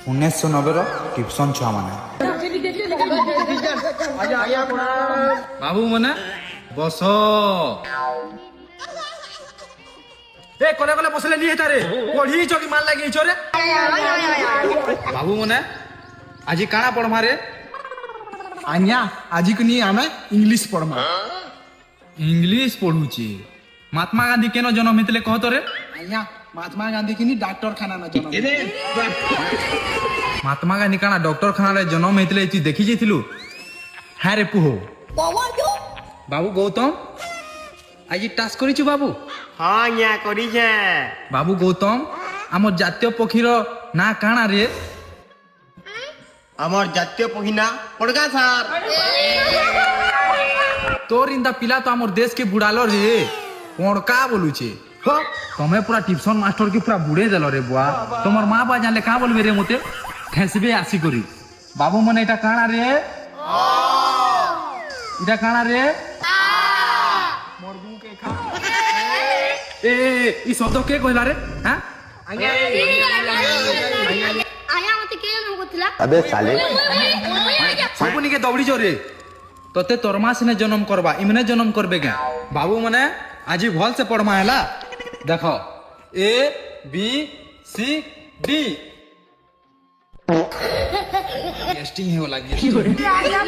1990 tuition ଛୁଆମାନେ। ବାବୁ ମାନେ ବସ ଏ କଲେ କଲେ ବସିଲେ নি হেতারে পড়িছ কি মাল লাগিছ রে বাবু মানে আজি কাଣା পড়মা রে আজ্ঞা আজি নি আমি ইংলিশ পড়মা। ইংলিশ পড়ুছি মহাত্মা গান্ধী কেন জন্ম হইলে কহত রে আজ্ঞা মহাত্মা গান্ধী কি ডাক্তারখানা না জন্ম। মহাত্মা গান্ধী কাଣା ডক্টরখানারে জন্ম হইলে তুই দেখি যাইছিলু হ্যাঁ রে পুহ বাবু গৌতম আজি টাস্ক করিছু বাবু ହଁ ଆଜ୍ଞା କରିଛେ। বাবু গৌতম আমার জাতীয় পক্ষীর না কাଣା রে আমার জাতীয় পক্ষী না পড়গা স্যার। তোর ইন্দা পিলা তো আমার দেশ কে বুড়ালো রে পড়কা বলুছে তুমি পুরা টিউশন মাস্টার কি পুরা বুড়ে দেল রে বুয়া তোমার মা বা জানলে কা বলবে রে মতে ঠেসবে আসি করি বাবু মানে এটা কাଣା রে এটা কাଣା রে এ ই শব্দ কে কইলা রে হ্যাঁ আয়া মতে কে জন্ম করছিলা আবে সালে সবনিকে দৌড়িছ রে তোতে তোর মা সিনে জন্ম করবা ইমনে জন্ম করবে কে বাবু মানে আজি ভাল সে পড়মা হেলা দেখ A B C D testing হে লাগি আয়া